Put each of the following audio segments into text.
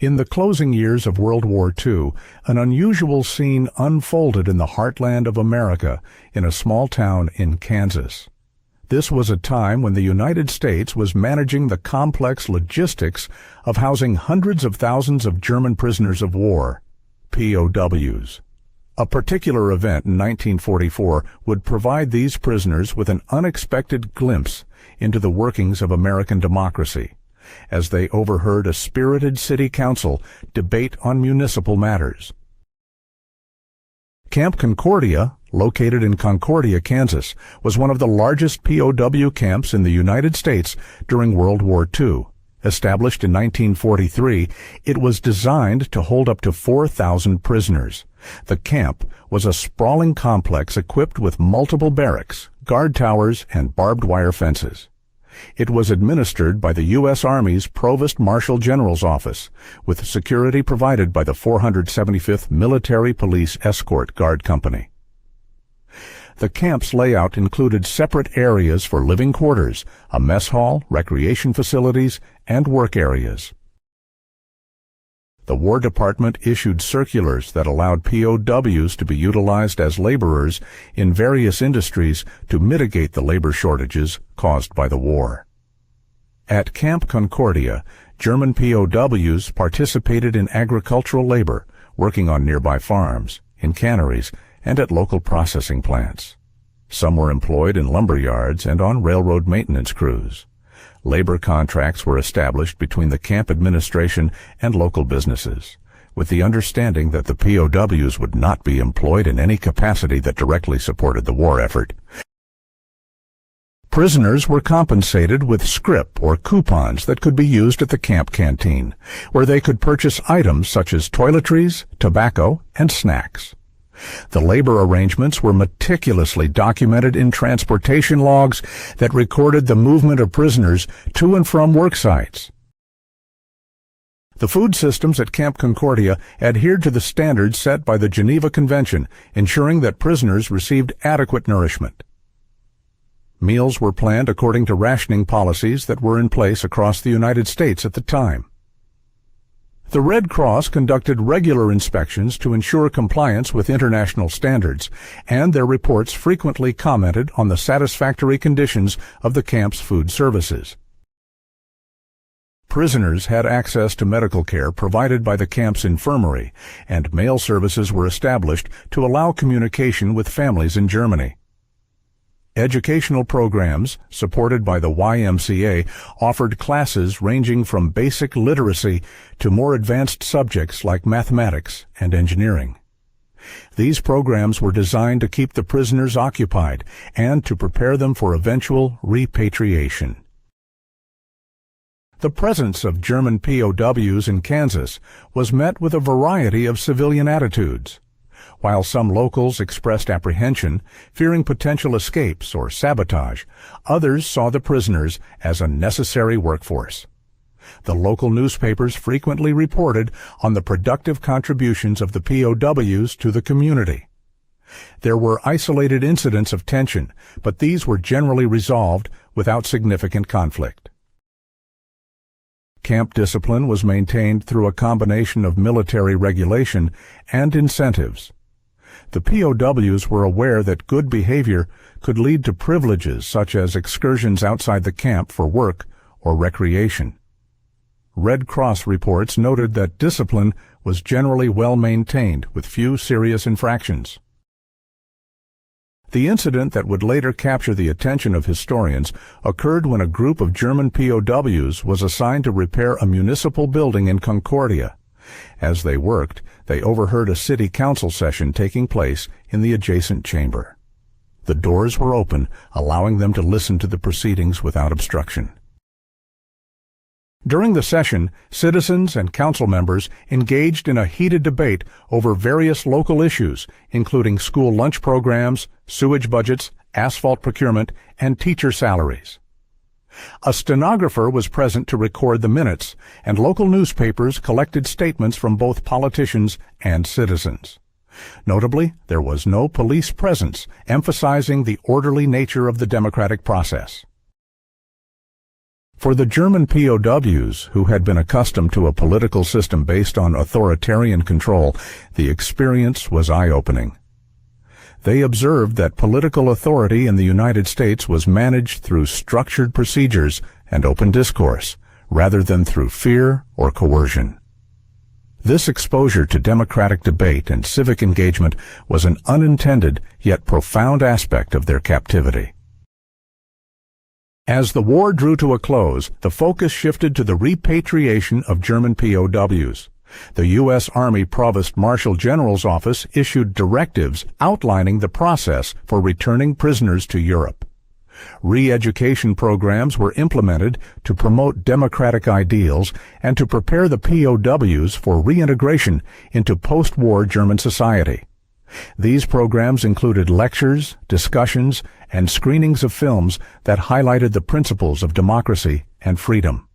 In the closing years of World War II, an unusual scene unfolded in the heartland of America in a small town in Kansas. This was a time when the United States was managing the complex logistics of housing hundreds of thousands of German prisoners of war, POWs. A particular event in 1944 would provide these prisoners with an unexpected glimpse into the workings of American democracy, as they overheard a spirited city council debate on municipal matters. Camp Concordia, located in Concordia, Kansas, was one of the largest POW camps in the United States during World War II. Established in 1943, it was designed to hold up to 4,000 prisoners. The camp was a sprawling complex equipped with multiple barracks, guard towers, and barbed wire fences. It was administered by the U.S. Army's Provost Marshal General's Office, with security provided by the 475th Military Police Escort Guard Company. The camp's layout included separate areas for living quarters, a mess hall, recreation facilities, and work areas. The War Department issued circulars that allowed POWs to be utilized as laborers in various industries to mitigate the labor shortages caused by the war. At Camp Concordia, German POWs participated in agricultural labor, working on nearby farms, in canneries, and at local processing plants. Some were employed in lumber yards and on railroad maintenance crews. Labor contracts were established between the camp administration and local businesses, with the understanding that the POWs would not be employed in any capacity that directly supported the war effort. Prisoners were compensated with scrip or coupons that could be used at the camp canteen, where they could purchase items such as toiletries, tobacco, and snacks. The labor arrangements were meticulously documented in transportation logs that recorded the movement of prisoners to and from work sites. The food systems at Camp Concordia adhered to the standards set by the Geneva Convention, ensuring that prisoners received adequate nourishment. Meals were planned according to rationing policies that were in place across the United States at the time. The Red Cross conducted regular inspections to ensure compliance with international standards, and their reports frequently commented on the satisfactory conditions of the camp's food services. Prisoners had access to medical care provided by the camp's infirmary, and mail services were established to allow communication with families in Germany. Educational programs, supported by the YMCA, offered classes ranging from basic literacy to more advanced subjects like mathematics and engineering. These programs were designed to keep the prisoners occupied and to prepare them for eventual repatriation. The presence of German POWs in Kansas was met with a variety of civilian attitudes. While some locals expressed apprehension, fearing potential escapes or sabotage, others saw the prisoners as a necessary workforce. The local newspapers frequently reported on the productive contributions of the POWs to the community. There were isolated incidents of tension, but these were generally resolved without significant conflict. Camp discipline was maintained through a combination of military regulation and incentives. The POWs were aware that good behavior could lead to privileges such as excursions outside the camp for work or recreation. Red Cross reports noted that discipline was generally well maintained with few serious infractions. The incident that would later capture the attention of historians occurred when a group of German POWs was assigned to repair a municipal building in Concordia. As they worked, they overheard a city council session taking place in the adjacent chamber. The doors were open, allowing them to listen to the proceedings without obstruction. During the session, citizens and council members engaged in a heated debate over various local issues, including school lunch programs, sewage budgets, asphalt procurement, and teacher salaries. A stenographer was present to record the minutes, and local newspapers collected statements from both politicians and citizens. Notably, there was no police presence, emphasizing the orderly nature of the democratic process. For the German POWs, who had been accustomed to a political system based on authoritarian control, the experience was eye-opening. They observed that political authority in the United States was managed through structured procedures and open discourse, rather than through fear or coercion. This exposure to democratic debate and civic engagement was an unintended yet profound aspect of their captivity. As the war drew to a close, the focus shifted to the repatriation of German POWs. The U.S. Army Provost Marshal General's Office issued directives outlining the process for returning prisoners to Europe. Re-education programs were implemented to promote democratic ideals and to prepare the POWs for reintegration into post-war German society. These programs included lectures, discussions, and screenings of films that highlighted the principles of democracy and freedom.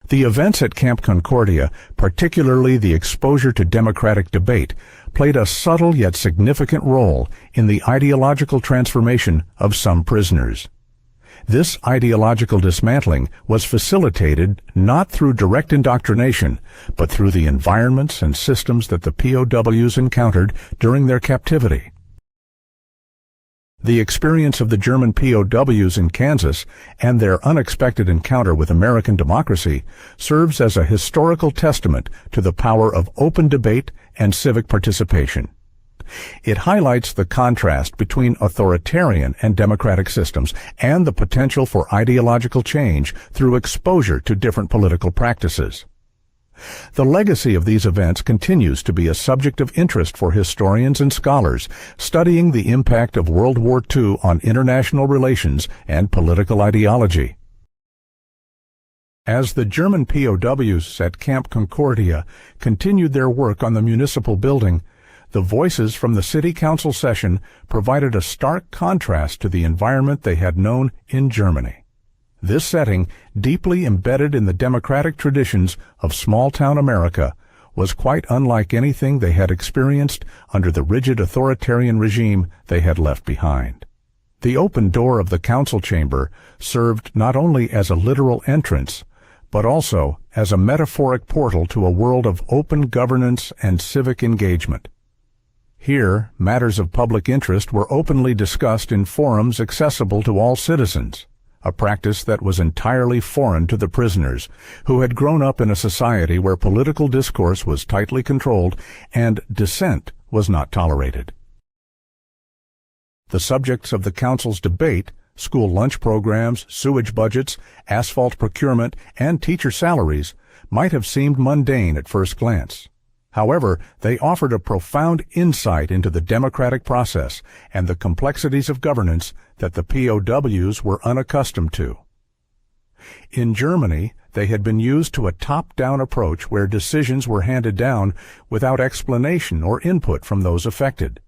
The events at Camp Concordia, particularly the exposure to democratic debate, played a subtle yet significant role in the ideological transformation of some prisoners. This ideological dismantling was facilitated not through direct indoctrination, but through the environments and systems that the POWs encountered during their captivity. The experience of the German POWs in Kansas and their unexpected encounter with American democracy serves as a historical testament to the power of open debate and civic participation. It highlights the contrast between authoritarian and democratic systems and the potential for ideological change through exposure to different political practices. The legacy of these events continues to be a subject of interest for historians and scholars studying the impact of World War II on international relations and political ideology. As the German POWs at Camp Concordia continued their work on the municipal building, the voices from the city council session provided a stark contrast to the environment they had known in Germany. This setting, deeply embedded in the democratic traditions of small-town America, was quite unlike anything they had experienced under the rigid authoritarian regime they had left behind. The open door of the council chamber served not only as a literal entrance, but also as a metaphoric portal to a world of open governance and civic engagement. Here, matters of public interest were openly discussed in forums accessible to all citizens, a practice that was entirely foreign to the prisoners, who had grown up in a society where political discourse was tightly controlled and dissent was not tolerated. The subjects of the council's debate, school lunch programs, sewage budgets, asphalt procurement, and teacher salaries, might have seemed mundane at first glance. However, they offered a profound insight into the democratic process and the complexities of governance that the POWs were unaccustomed to. In Germany, they had been used to a top-down approach where decisions were handed down without explanation or input from those affected.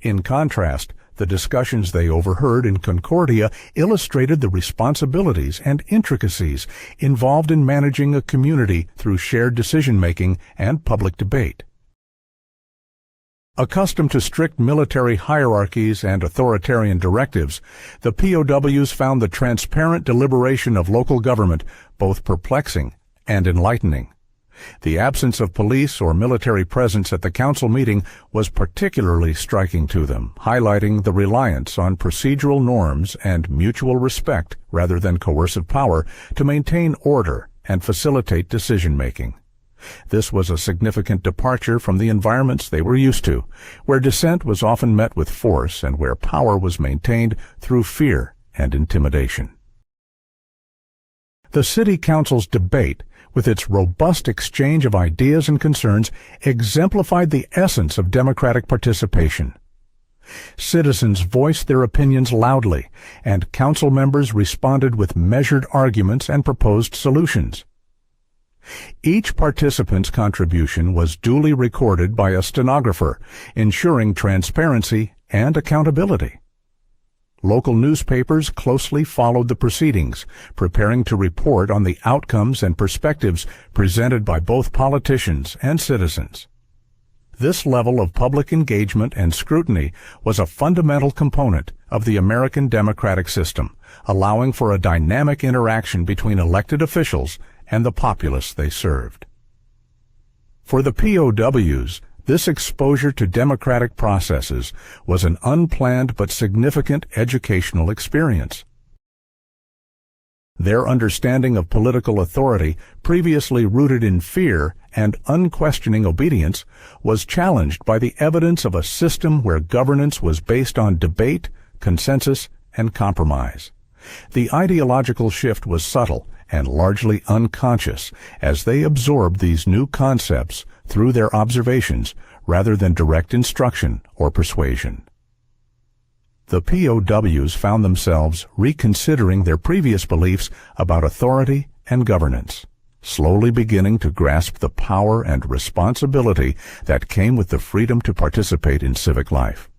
In contrast, the discussions they overheard in Concordia illustrated the responsibilities and intricacies involved in managing a community through shared decision-making and public debate. Accustomed to strict military hierarchies and authoritarian directives, the POWs found the transparent deliberation of local government both perplexing and enlightening. The absence of police or military presence at the council meeting was particularly striking to them, highlighting the reliance on procedural norms and mutual respect rather than coercive power to maintain order and facilitate decision-making. This was a significant departure from the environments they were used to, where dissent was often met with force and where power was maintained through fear and intimidation. The city council's debate, with its robust exchange of ideas and concerns, exemplified the essence of democratic participation. Citizens voiced their opinions loudly, and council members responded with measured arguments and proposed solutions. Each participant's contribution was duly recorded by a stenographer, ensuring transparency and accountability. Local newspapers closely followed the proceedings, preparing to report on the outcomes and perspectives presented by both politicians and citizens. This level of public engagement and scrutiny was a fundamental component of the American democratic system, allowing for a dynamic interaction between elected officials and the populace they served. For the POWs, this exposure to democratic processes was an unplanned but significant educational experience. Their understanding of political authority, previously rooted in fear and unquestioning obedience, was challenged by the evidence of a system where governance was based on debate, consensus, and compromise. The ideological shift was subtle and largely unconscious as they absorbed these new concepts through their observations rather than direct instruction or persuasion. The POWs found themselves reconsidering their previous beliefs about authority and governance, slowly beginning to grasp the power and responsibility that came with the freedom to participate in civic life.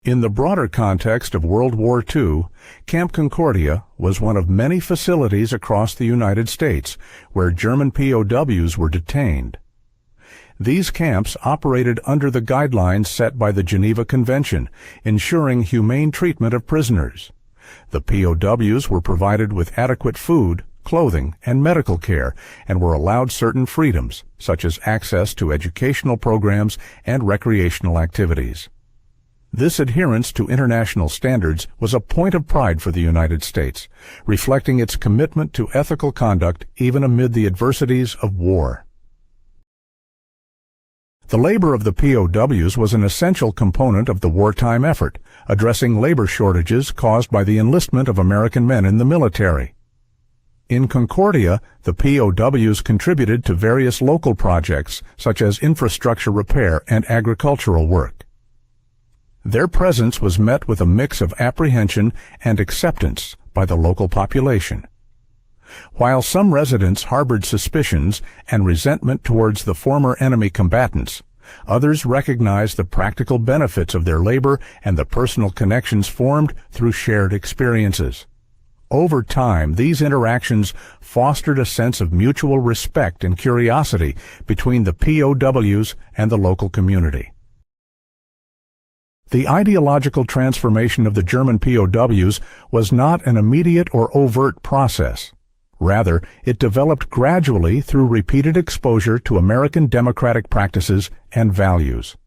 In the broader context of World War II, Camp Concordia was one of many facilities across the United States where German POWs were detained. These camps operated under the guidelines set by the Geneva Convention, ensuring humane treatment of prisoners. The POWs were provided with adequate food, clothing, and medical care, and were allowed certain freedoms, such as access to educational programs and recreational activities. This adherence to international standards was a point of pride for the United States, reflecting its commitment to ethical conduct even amid the adversities of war. The labor of the POWs was an essential component of the wartime effort, addressing labor shortages caused by the enlistment of American men in the military. In Concordia, the POWs contributed to various local projects such as infrastructure repair and agricultural work. Their presence was met with a mix of apprehension and acceptance by the local population. While some residents harbored suspicions and resentment towards the former enemy combatants, others recognized the practical benefits of their labor and the personal connections formed through shared experiences. Over time, these interactions fostered a sense of mutual respect and curiosity between the POWs and the local community. The ideological transformation of the German POWs was not an immediate or overt process. Rather, it developed gradually through repeated exposure to American democratic practices and values.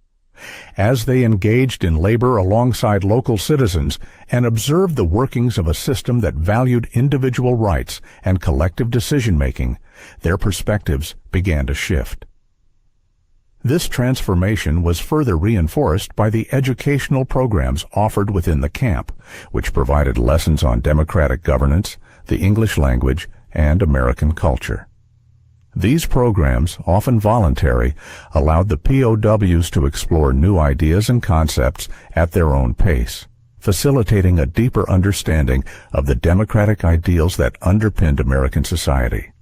As they engaged in labor alongside local citizens and observed the workings of a system that valued individual rights and collective decision-making, their perspectives began to shift. This transformation was further reinforced by the educational programs offered within the camp, which provided lessons on democratic governance, the English language, and American culture. These programs, often voluntary, allowed the POWs to explore new ideas and concepts at their own pace, facilitating a deeper understanding of the democratic ideals that underpinned American society.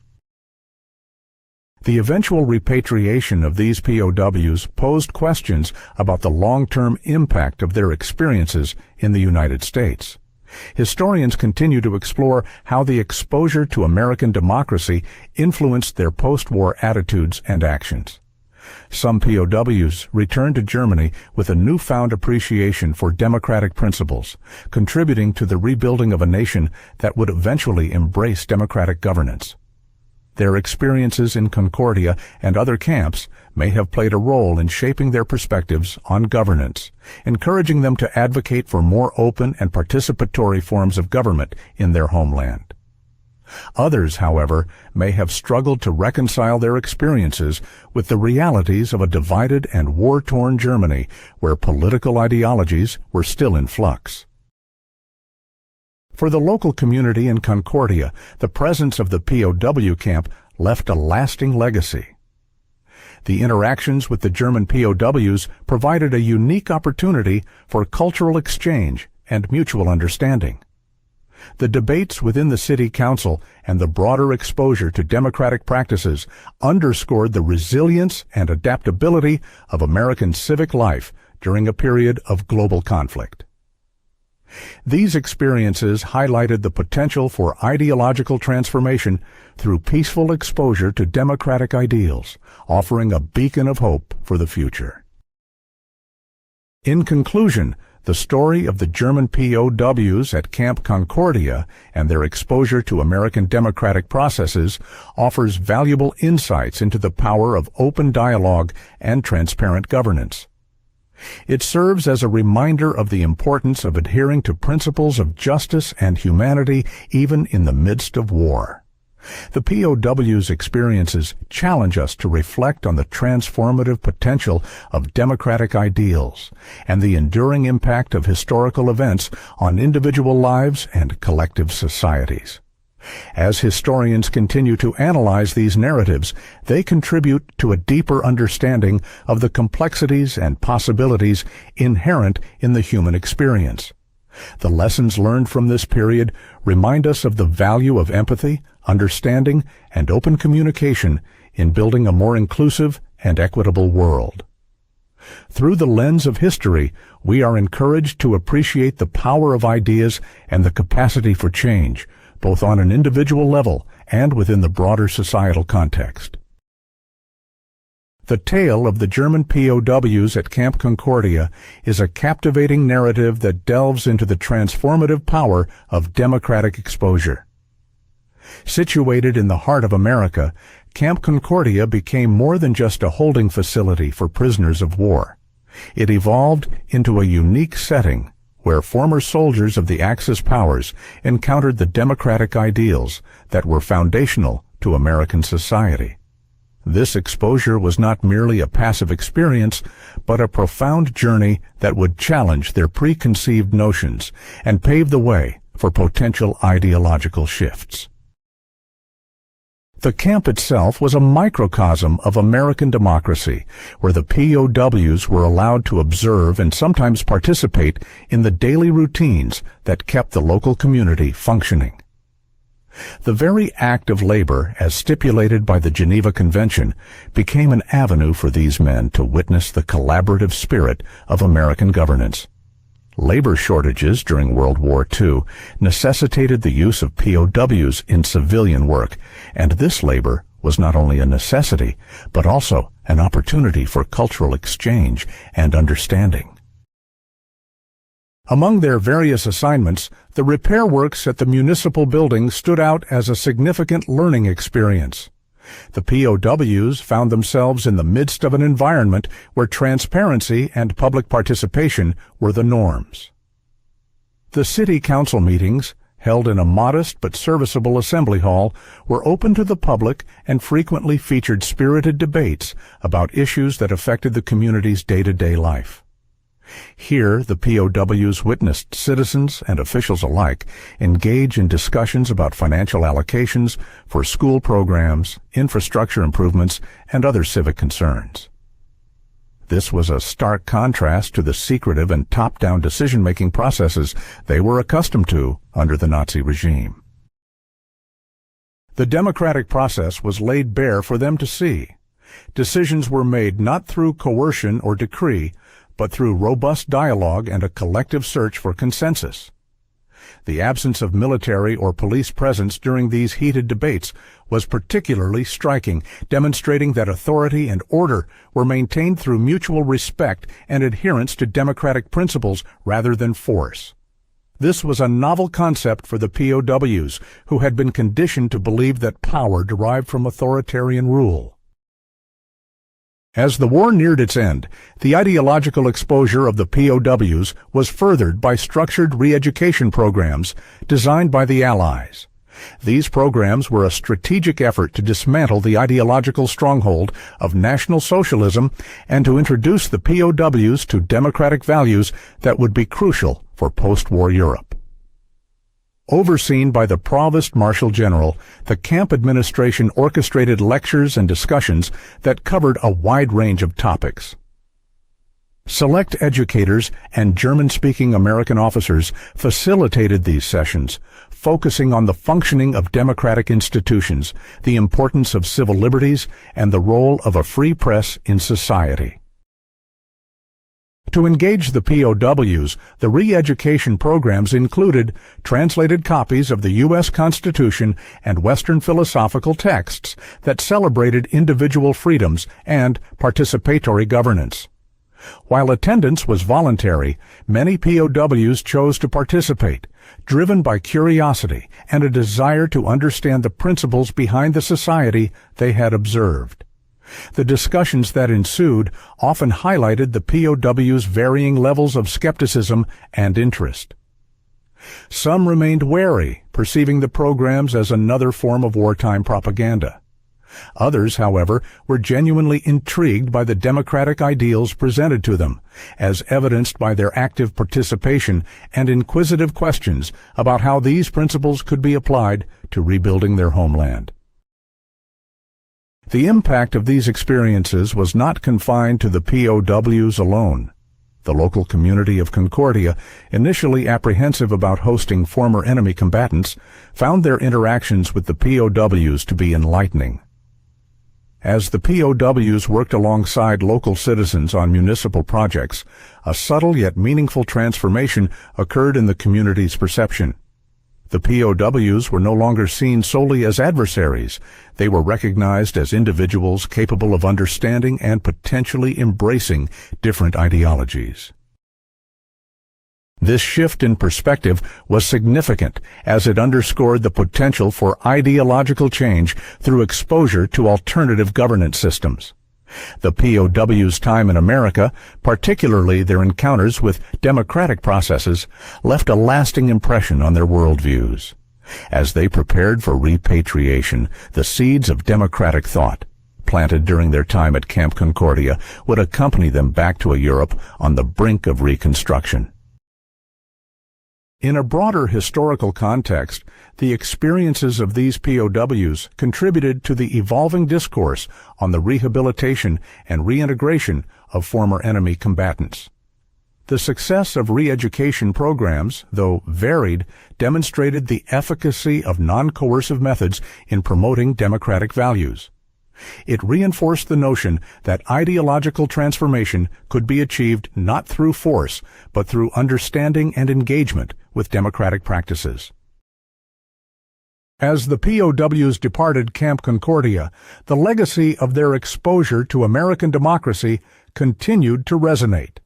The eventual repatriation of these POWs posed questions about the long-term impact of their experiences in the United States. Historians continue to explore how the exposure to American democracy influenced their post-war attitudes and actions. Some POWs returned to Germany with a newfound appreciation for democratic principles, contributing to the rebuilding of a nation that would eventually embrace democratic governance. Their experiences in Concordia and other camps may have played a role in shaping their perspectives on governance, encouraging them to advocate for more open and participatory forms of government in their homeland. Others, however, may have struggled to reconcile their experiences with the realities of a divided and war-torn Germany where political ideologies were still in flux. For the local community in Concordia, the presence of the POW camp left a lasting legacy. The interactions with the German POWs provided a unique opportunity for cultural exchange and mutual understanding. The debates within the city council and the broader exposure to democratic practices underscored the resilience and adaptability of American civic life during a period of global conflict. These experiences highlighted the potential for ideological transformation through peaceful exposure to democratic ideals, offering a beacon of hope for the future. In conclusion, the story of the German POWs at Camp Concordia and their exposure to American democratic processes offers valuable insights into the power of open dialogue and transparent governance. It serves as a reminder of the importance of adhering to principles of justice and humanity even in the midst of war. The POW's experiences challenge us to reflect on the transformative potential of democratic ideals and the enduring impact of historical events on individual lives and collective societies. As historians continue to analyze these narratives, they contribute to a deeper understanding of the complexities and possibilities inherent in the human experience. The lessons learned from this period remind us of the value of empathy, understanding, and open communication in building a more inclusive and equitable world. Through the lens of history, we are encouraged to appreciate the power of ideas and the capacity for change, both on an individual level and within the broader societal context. The tale of the German POWs at Camp Concordia is a captivating narrative that delves into the transformative power of democratic exposure. Situated in the heart of America, Camp Concordia became more than just a holding facility for prisoners of war. It evolved into a unique setting where former soldiers of the Axis powers encountered the democratic ideals that were foundational to American society. This exposure was not merely a passive experience, but a profound journey that would challenge their preconceived notions and pave the way for potential ideological shifts. The camp itself was a microcosm of American democracy, where the POWs were allowed to observe and sometimes participate in the daily routines that kept the local community functioning. The very act of labor, as stipulated by the Geneva Convention, became an avenue for these men to witness the collaborative spirit of American governance. Labor shortages during World War II necessitated the use of POWs in civilian work, and this labor was not only a necessity, but also an opportunity for cultural exchange and understanding. Among their various assignments, the repair works at the municipal building stood out as a significant learning experience. The POWs found themselves in the midst of an environment where transparency and public participation were the norms. The city council meetings, held in a modest but serviceable assembly hall, were open to the public and frequently featured spirited debates about issues that affected the community's day-to-day life. Here, the POWs witnessed citizens and officials alike engage in discussions about financial allocations for school programs, infrastructure improvements, and other civic concerns. This was a stark contrast to the secretive and top-down decision-making processes they were accustomed to under the Nazi regime. The democratic process was laid bare for them to see. Decisions were made not through coercion or decree, but through robust dialogue and a collective search for consensus. The absence of military or police presence during these heated debates was particularly striking, demonstrating that authority and order were maintained through mutual respect and adherence to democratic principles rather than force. This was a novel concept for the POWs, who had been conditioned to believe that power derived from authoritarian rule. As the war neared its end, the ideological exposure of the POWs was furthered by structured re-education programs designed by the Allies. These programs were a strategic effort to dismantle the ideological stronghold of National Socialism and to introduce the POWs to democratic values that would be crucial for post-war Europe. Overseen by the Provost Marshal General, the camp administration orchestrated lectures and discussions that covered a wide range of topics. Select educators and German-speaking American officers facilitated these sessions, focusing on the functioning of democratic institutions, the importance of civil liberties, and the role of a free press in society. To engage the POWs, the re-education programs included translated copies of the U.S. Constitution and Western philosophical texts that celebrated individual freedoms and participatory governance. While attendance was voluntary, many POWs chose to participate, driven by curiosity and a desire to understand the principles behind the society they had observed. The discussions that ensued often highlighted the POWs' varying levels of skepticism and interest. Some remained wary, perceiving the programs as another form of wartime propaganda. Others, however, were genuinely intrigued by the democratic ideals presented to them, as evidenced by their active participation and inquisitive questions about how these principles could be applied to rebuilding their homeland. The impact of these experiences was not confined to the POWs alone. The local community of Concordia, initially apprehensive about hosting former enemy combatants, found their interactions with the POWs to be enlightening. As the POWs worked alongside local citizens on municipal projects, a subtle yet meaningful transformation occurred in the community's perception. The POWs were no longer seen solely as adversaries. They were recognized as individuals capable of understanding and potentially embracing different ideologies. This shift in perspective was significant as it underscored the potential for ideological change through exposure to alternative governance systems. The POWs' time in America, particularly their encounters with democratic processes, left a lasting impression on their worldviews. As they prepared for repatriation, the seeds of democratic thought, planted during their time at Camp Concordia, would accompany them back to a Europe on the brink of reconstruction. In a broader historical context, the experiences of these POWs contributed to the evolving discourse on the rehabilitation and reintegration of former enemy combatants. The success of re-education programs, though varied, demonstrated the efficacy of non-coercive methods in promoting democratic values. It reinforced the notion that ideological transformation could be achieved not through force, but through understanding and engagement with democratic practices. As the POWs departed Camp Concordia, the legacy of their exposure to American democracy continued to resonate.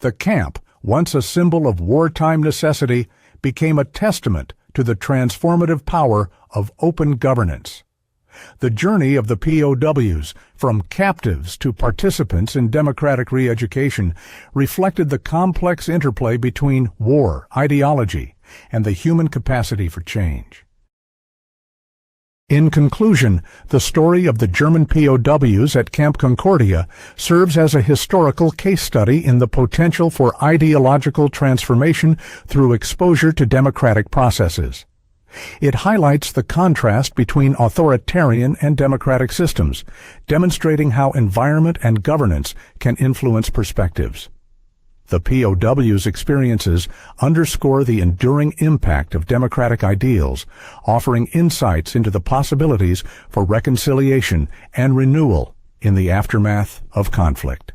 The camp, once a symbol of wartime necessity, became a testament to the transformative power of open governance. The journey of the POWs, from captives to participants in democratic re-education, reflected the complex interplay between war, ideology, and the human capacity for change. In conclusion, the story of the German POWs at Camp Concordia serves as a historical case study in the potential for ideological transformation through exposure to democratic processes. It highlights the contrast between authoritarian and democratic systems, demonstrating how environment and governance can influence perspectives. The POW's experiences underscore the enduring impact of democratic ideals, offering insights into the possibilities for reconciliation and renewal in the aftermath of conflict.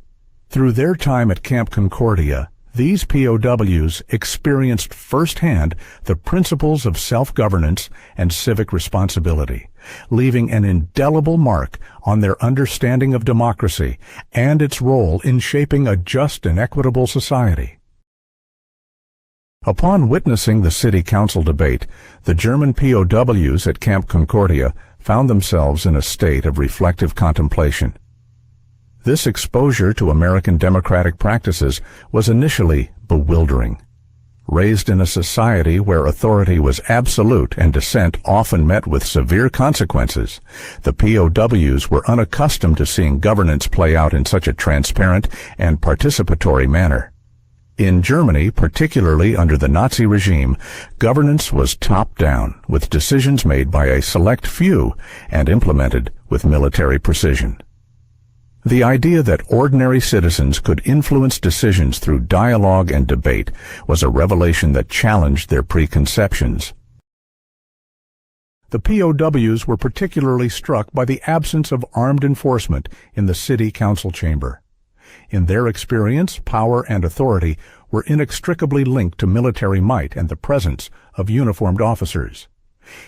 Through their time at Camp Concordia, these POWs experienced firsthand the principles of self-governance and civic responsibility, leaving an indelible mark on their understanding of democracy and its role in shaping a just and equitable society. Upon witnessing the city council debate, the German POWs at Camp Concordia found themselves in a state of reflective contemplation. This exposure to American democratic practices was initially bewildering. Raised in a society where authority was absolute and dissent often met with severe consequences, the POWs were unaccustomed to seeing governance play out in such a transparent and participatory manner. In Germany, particularly under the Nazi regime, governance was top-down, with decisions made by a select few and implemented with military precision. The idea that ordinary citizens could influence decisions through dialogue and debate was a revelation that challenged their preconceptions. The POWs were particularly struck by the absence of armed enforcement in the city council chamber. In their experience, power and authority were inextricably linked to military might and the presence of uniformed officers.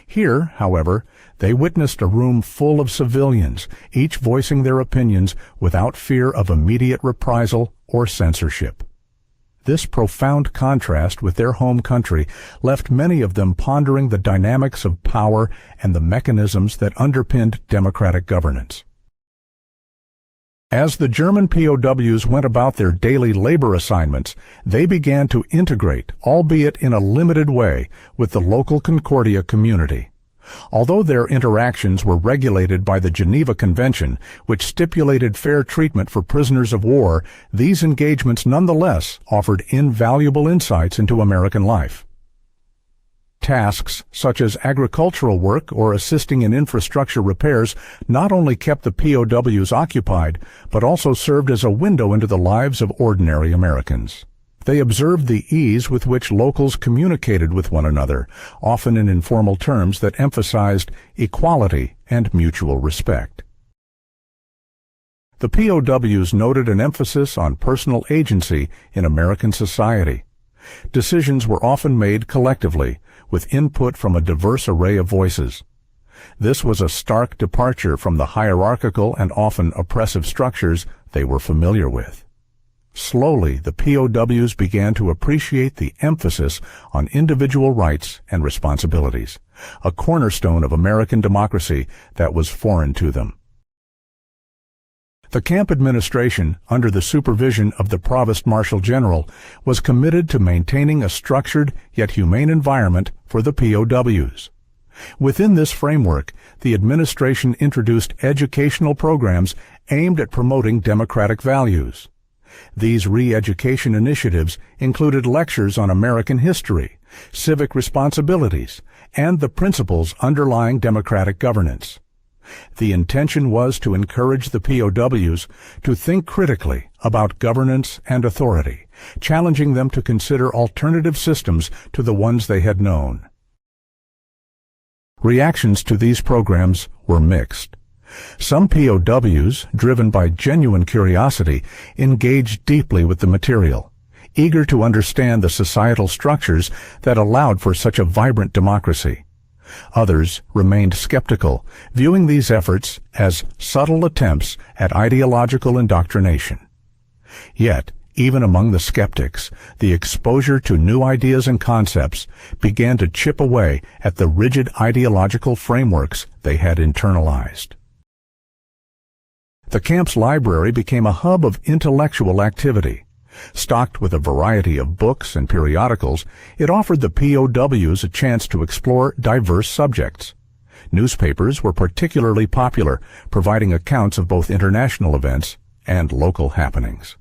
Here, however, they witnessed a room full of civilians, each voicing their opinions without fear of immediate reprisal or censorship. This profound contrast with their home country left many of them pondering the dynamics of power and the mechanisms that underpinned democratic governance. As the German POWs went about their daily labor assignments, they began to integrate, albeit in a limited way, with the local Concordia community. Although their interactions were regulated by the Geneva Convention, which stipulated fair treatment for prisoners of war, these engagements nonetheless offered invaluable insights into American life. Tasks such as agricultural work or assisting in infrastructure repairs not only kept the POWs occupied, but also served as a window into the lives of ordinary Americans. They observed the ease with which locals communicated with one another, often in informal terms that emphasized equality and mutual respect. The POWs noted an emphasis on personal agency in American society. Decisions were often made collectively, with input from a diverse array of voices. This was a stark departure from the hierarchical and often oppressive structures they were familiar with. Slowly, the POWs began to appreciate the emphasis on individual rights and responsibilities, a cornerstone of American democracy that was foreign to them. The camp administration, under the supervision of the Provost Marshal General, was committed to maintaining a structured yet humane environment for the POWs. Within this framework, the administration introduced educational programs aimed at promoting democratic values. These re-education initiatives included lectures on American history, civic responsibilities, and the principles underlying democratic governance. The intention was to encourage the POWs to think critically about governance and authority, challenging them to consider alternative systems to the ones they had known. Reactions to these programs were mixed. Some POWs, driven by genuine curiosity, engaged deeply with the material, eager to understand the societal structures that allowed for such a vibrant democracy. Others remained skeptical, viewing these efforts as subtle attempts at ideological indoctrination. Yet, even among the skeptics, the exposure to new ideas and concepts began to chip away at the rigid ideological frameworks they had internalized. The camp's library became a hub of intellectual activity. Stocked with a variety of books and periodicals, it offered the POWs a chance to explore diverse subjects. Newspapers were particularly popular, providing accounts of both international events and local happenings.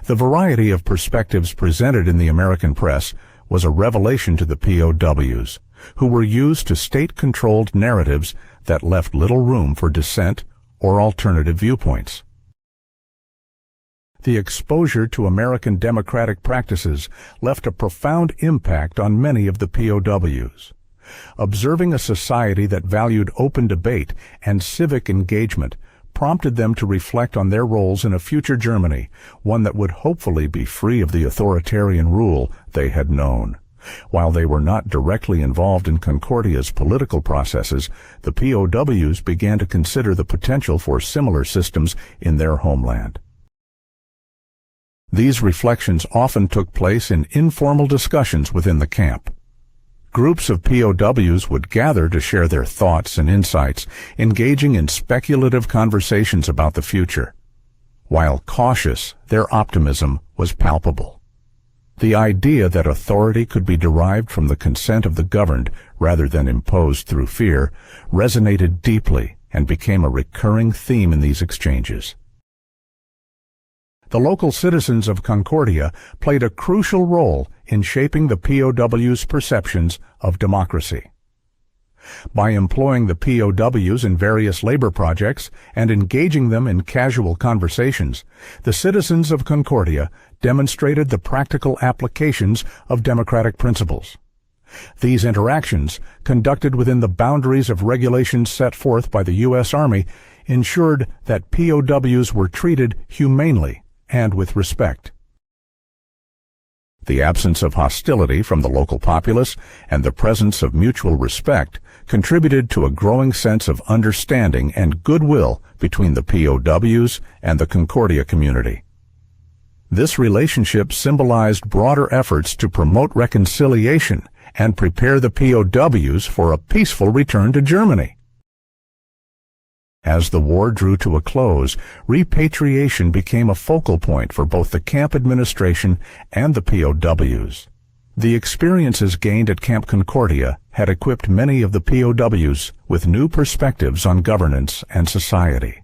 The variety of perspectives presented in the American press was a revelation to the POWs, who were used to state-controlled narratives that left little room for dissent or alternative viewpoints. The exposure to American democratic practices left a profound impact on many of the POWs. Observing a society that valued open debate and civic engagement prompted them to reflect on their roles in a future Germany, one that would hopefully be free of the authoritarian rule they had known. While they were not directly involved in Concordia's political processes, the POWs began to consider the potential for similar systems in their homeland. These reflections often took place in informal discussions within the camp. Groups of POWs would gather to share their thoughts and insights, engaging in speculative conversations about the future. While cautious, their optimism was palpable. The idea that authority could be derived from the consent of the governed rather than imposed through fear resonated deeply and became a recurring theme in these exchanges. The local citizens of Concordia played a crucial role in shaping the POWs' perceptions of democracy. By employing the POWs in various labor projects and engaging them in casual conversations, the citizens of Concordia demonstrated the practical applications of democratic principles. These interactions, conducted within the boundaries of regulations set forth by the U.S. Army, ensured that POWs were treated humanely and with respect. The absence of hostility from the local populace and the presence of mutual respect contributed to a growing sense of understanding and goodwill between the POWs and the Concordia community. This relationship symbolized broader efforts to promote reconciliation and prepare the POWs for a peaceful return to Germany. As the war drew to a close, repatriation became a focal point for both the camp administration and the POWs. The experiences gained at Camp Concordia had equipped many of the POWs with new perspectives on governance and society.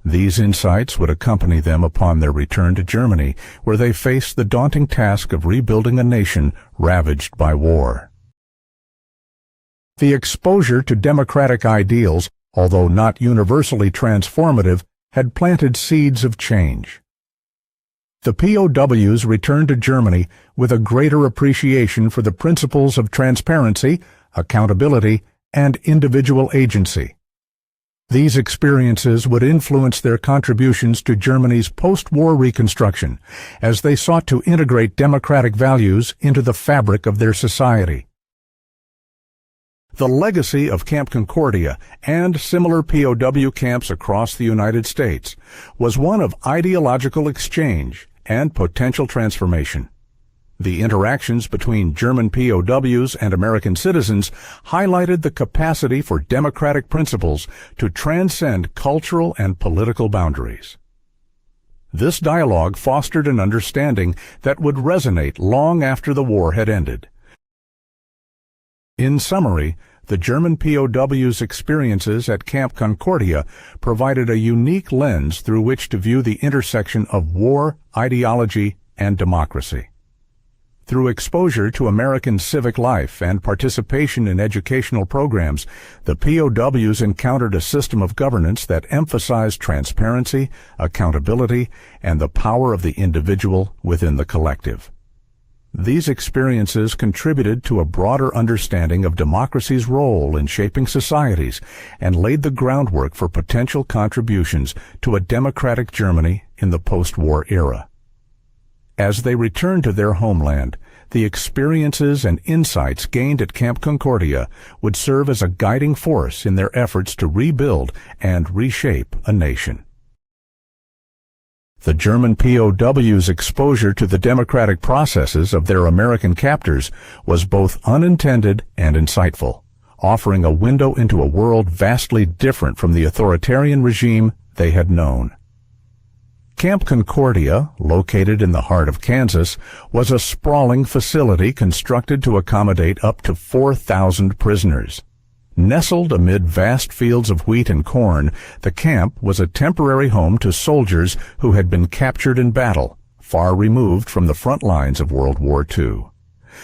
These insights would accompany them upon their return to Germany, where they faced the daunting task of rebuilding a nation ravaged by war. The exposure to democratic ideals, although not universally transformative, had planted seeds of change. The POWs returned to Germany with a greater appreciation for the principles of transparency, accountability, and individual agency. These experiences would influence their contributions to Germany's post-war reconstruction as they sought to integrate democratic values into the fabric of their society. The legacy of Camp Concordia and similar POW camps across the United States was one of ideological exchange and potential transformation. The interactions between German POWs and American citizens highlighted the capacity for democratic principles to transcend cultural and political boundaries. This dialogue fostered an understanding that would resonate long after the war had ended. In summary, the German POWs' experiences at Camp Concordia provided a unique lens through which to view the intersection of war, ideology, and democracy. Through exposure to American civic life and participation in educational programs, the POWs encountered a system of governance that emphasized transparency, accountability, and the power of the individual within the collective. These experiences contributed to a broader understanding of democracy's role in shaping societies and laid the groundwork for potential contributions to a democratic Germany in the post-war era. As they returned to their homeland, the experiences and insights gained at Camp Concordia would serve as a guiding force in their efforts to rebuild and reshape a nation. The German POWs' exposure to the democratic processes of their American captors was both unintended and insightful, offering a window into a world vastly different from the authoritarian regime they had known. Camp Concordia, located in the heart of Kansas, was a sprawling facility constructed to accommodate up to 4,000 prisoners. Nestled amid vast fields of wheat and corn, the camp was a temporary home to soldiers who had been captured in battle, far removed from the front lines of World War II.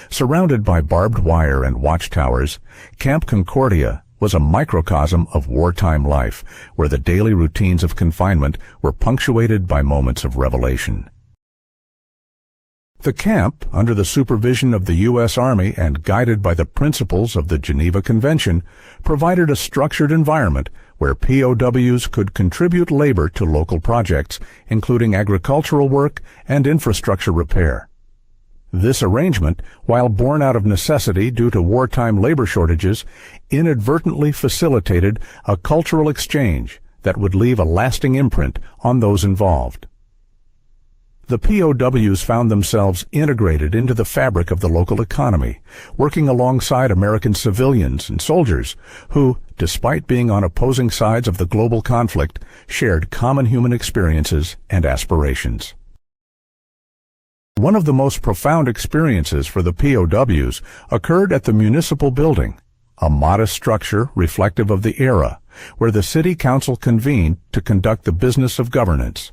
Surrounded by barbed wire and watchtowers, Camp Concordia was a microcosm of wartime life, where the daily routines of confinement were punctuated by moments of revelation. The camp, under the supervision of the U.S. Army and guided by the principles of the Geneva Convention, provided a structured environment where POWs could contribute labor to local projects, including agricultural work and infrastructure repair. This arrangement, while born out of necessity due to wartime labor shortages, inadvertently facilitated a cultural exchange that would leave a lasting imprint on those involved. The POWs found themselves integrated into the fabric of the local economy, working alongside American civilians and soldiers who, despite being on opposing sides of the global conflict, shared common human experiences and aspirations. One of the most profound experiences for the POWs occurred at the municipal building, a modest structure reflective of the era, where the city council convened to conduct the business of governance.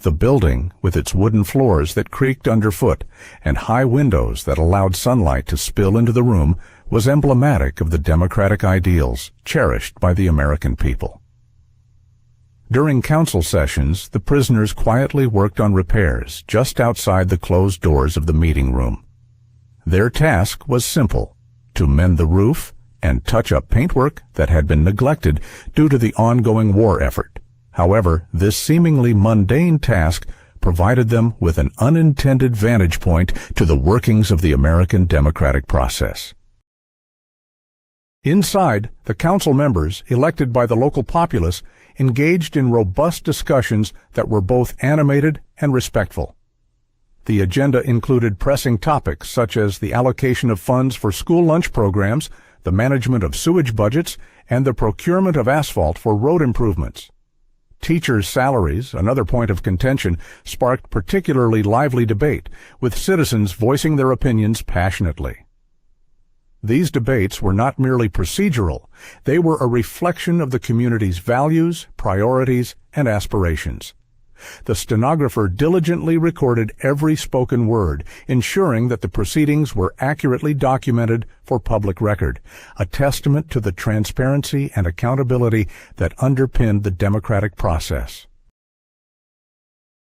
The building, with its wooden floors that creaked underfoot and high windows that allowed sunlight to spill into the room, was emblematic of the democratic ideals cherished by the American people. During council sessions, the prisoners quietly worked on repairs just outside the closed doors of the meeting room. Their task was simple: to mend the roof and touch up paintwork that had been neglected due to the ongoing war effort. However, this seemingly mundane task provided them with an unintended vantage point to the workings of the American democratic process. Inside, the council members, elected by the local populace, engaged in robust discussions that were both animated and respectful. The agenda included pressing topics such as the allocation of funds for school lunch programs, the management of sewage budgets, and the procurement of asphalt for road improvements. Teachers' salaries, another point of contention, sparked particularly lively debate, with citizens voicing their opinions passionately. These debates were not merely procedural, they were a reflection of the community's values, priorities, and aspirations. The stenographer diligently recorded every spoken word, ensuring that the proceedings were accurately documented for public record, a testament to the transparency and accountability that underpinned the democratic process.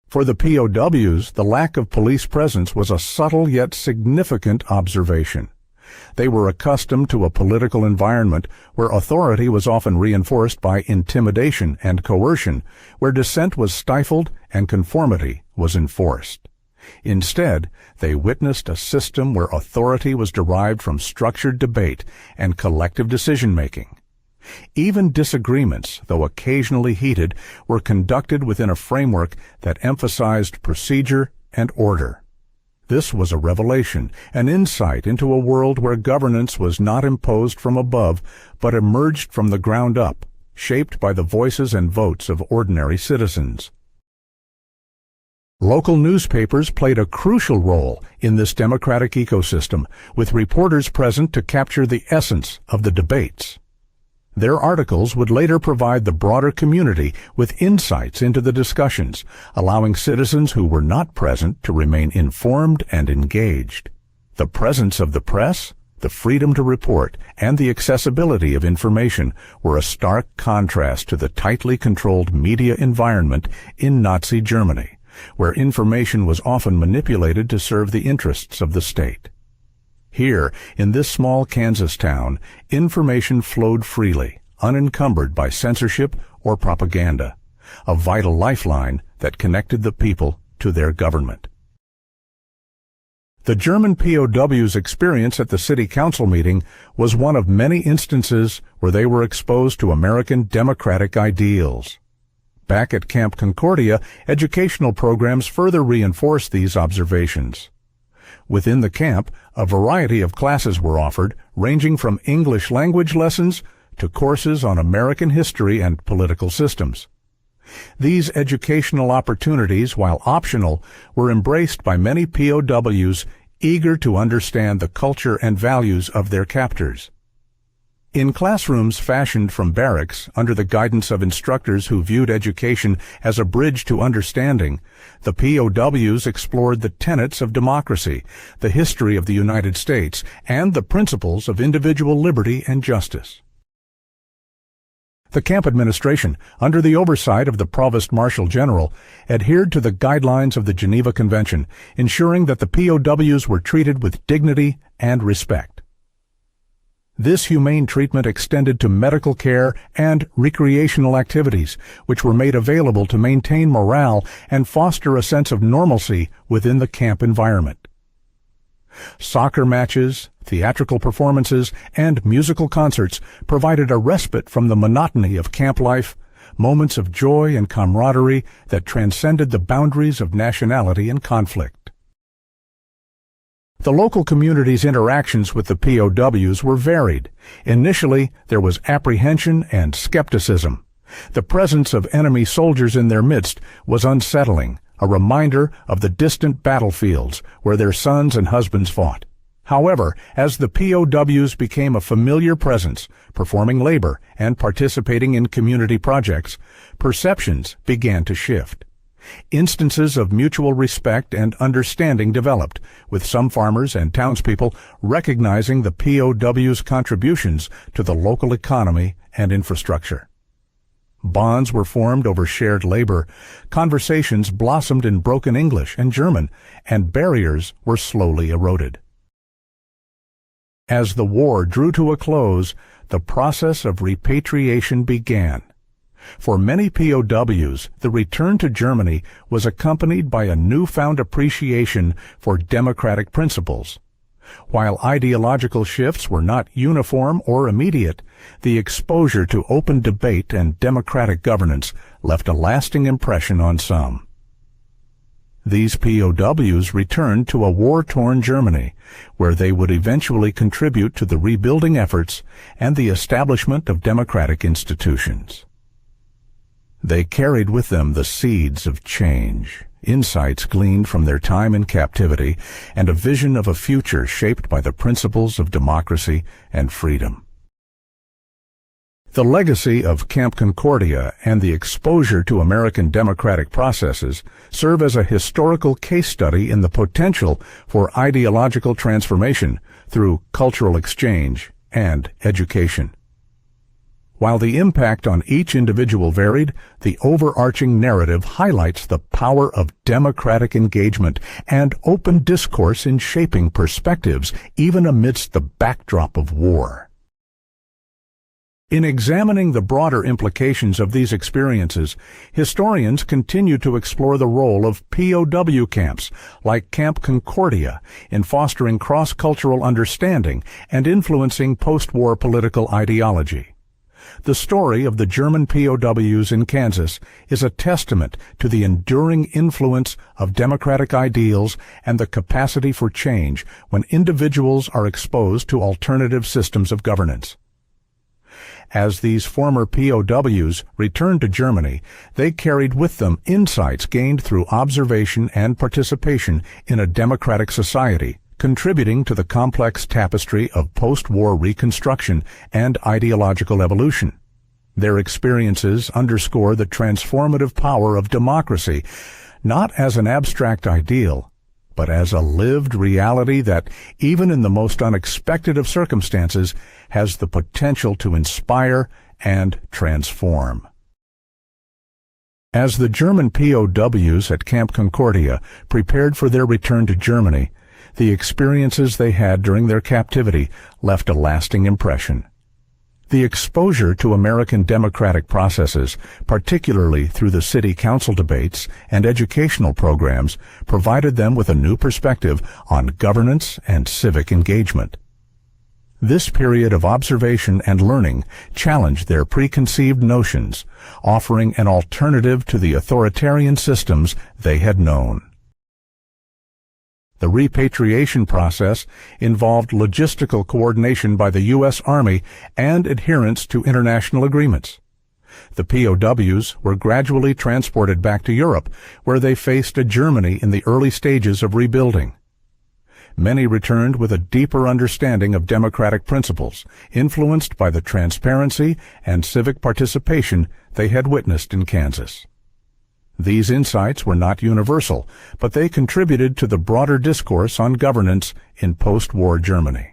For the POWs, the lack of police presence was a subtle yet significant observation. They were accustomed to a political environment where authority was often reinforced by intimidation and coercion, where dissent was stifled and conformity was enforced. Instead, they witnessed a system where authority was derived from structured debate and collective decision-making. Even disagreements, though occasionally heated, were conducted within a framework that emphasized procedure and order. This was a revelation, an insight into a world where governance was not imposed from above, but emerged from the ground up, shaped by the voices and votes of ordinary citizens. Local newspapers played a crucial role in this democratic ecosystem, with reporters present to capture the essence of the debates. Their articles would later provide the broader community with insights into the discussions, allowing citizens who were not present to remain informed and engaged. The presence of the press, the freedom to report, and the accessibility of information were a stark contrast to the tightly controlled media environment in Nazi Germany, where information was often manipulated to serve the interests of the state. Here, in this small Kansas town, information flowed freely, unencumbered by censorship or propaganda, a vital lifeline that connected the people to their government. The German POWs' experience at the city council meeting was one of many instances where they were exposed to American democratic ideals. Back at Camp Concordia, educational programs further reinforced these observations. Within the camp, a variety of classes were offered, ranging from English language lessons to courses on American history and political systems. These educational opportunities, while optional, were embraced by many POWs eager to understand the culture and values of their captors. In classrooms fashioned from barracks, under the guidance of instructors who viewed education as a bridge to understanding, the POWs explored the tenets of democracy, the history of the United States, and the principles of individual liberty and justice. The camp administration, under the oversight of the Provost Marshal General, adhered to the guidelines of the Geneva Convention, ensuring that the POWs were treated with dignity and respect. This humane treatment extended to medical care and recreational activities, which were made available to maintain morale and foster a sense of normalcy within the camp environment. Soccer matches, theatrical performances, and musical concerts provided a respite from the monotony of camp life, moments of joy and camaraderie that transcended the boundaries of nationality and conflict. The local community's interactions with the POWs were varied. Initially, there was apprehension and skepticism. The presence of enemy soldiers in their midst was unsettling, a reminder of the distant battlefields where their sons and husbands fought. However, as the POWs became a familiar presence, performing labor and participating in community projects, perceptions began to shift. Instances of mutual respect and understanding developed, with some farmers and townspeople recognizing the POWs' contributions to the local economy and infrastructure. Bonds were formed over shared labor, conversations blossomed in broken English and German, and barriers were slowly eroded. As the war drew to a close, the process of repatriation began. For many POWs, the return to Germany was accompanied by a newfound appreciation for democratic principles. While ideological shifts were not uniform or immediate, the exposure to open debate and democratic governance left a lasting impression on some. These POWs returned to a war-torn Germany, where they would eventually contribute to the rebuilding efforts and the establishment of democratic institutions. They carried with them the seeds of change, insights gleaned from their time in captivity, and a vision of a future shaped by the principles of democracy and freedom. The legacy of Camp Concordia and the exposure to American democratic processes serve as a historical case study in the potential for ideological transformation through cultural exchange and education. While the impact on each individual varied, the overarching narrative highlights the power of democratic engagement and open discourse in shaping perspectives, even amidst the backdrop of war. In examining the broader implications of these experiences, historians continue to explore the role of POW camps, like Camp Concordia, in fostering cross-cultural understanding and influencing post-war political ideology. The story of the German POWs in Kansas is a testament to the enduring influence of democratic ideals and the capacity for change when individuals are exposed to alternative systems of governance. As these former POWs returned to Germany, they carried with them insights gained through observation and participation in a democratic society, contributing to the complex tapestry of post-war reconstruction and ideological evolution. Their experiences underscore the transformative power of democracy, not as an abstract ideal, but as a lived reality that, even in the most unexpected of circumstances, has the potential to inspire and transform. As the German POWs at Camp Concordia prepared for their return to Germany, the experiences they had during their captivity left a lasting impression. The exposure to American democratic processes, particularly through the city council debates and educational programs, provided them with a new perspective on governance and civic engagement. This period of observation and learning challenged their preconceived notions, offering an alternative to the authoritarian systems they had known. The repatriation process involved logistical coordination by the U.S. Army and adherence to international agreements. The POWs were gradually transported back to Europe, where they faced a Germany in the early stages of rebuilding. Many returned with a deeper understanding of democratic principles, influenced by the transparency and civic participation they had witnessed in Kansas. These insights were not universal, but they contributed to the broader discourse on governance in post-war Germany.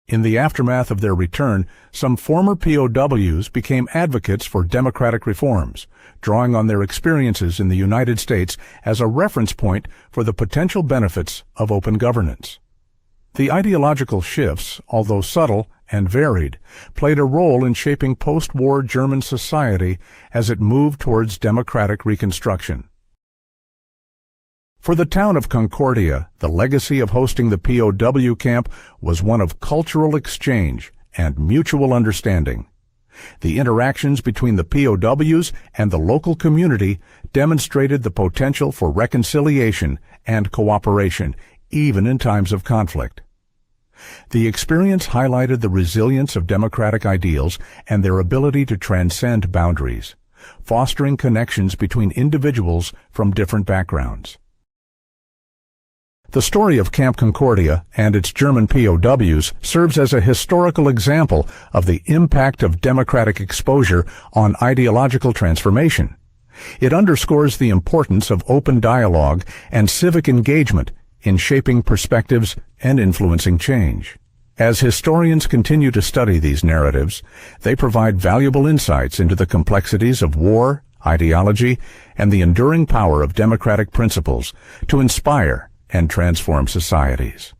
In the aftermath of their return, some former POWs became advocates for democratic reforms, drawing on their experiences in the United States as a reference point for the potential benefits of open governance. The ideological shifts, although subtle and varied, played a role in shaping post-war German society as it moved towards democratic reconstruction. For the town of Concordia, the legacy of hosting the POW camp was one of cultural exchange and mutual understanding. The interactions between the POWs and the local community demonstrated the potential for reconciliation and cooperation, even in times of conflict. The experience highlighted the resilience of democratic ideals and their ability to transcend boundaries, fostering connections between individuals from different backgrounds. The story of Camp Concordia and its German POWs serves as a historical example of the impact of democratic exposure on ideological transformation. It underscores the importance of open dialogue and civic engagement in shaping perspectives and influencing change. As historians continue to study these narratives, they provide valuable insights into the complexities of war, ideology, and the enduring power of democratic principles to inspire and transform societies.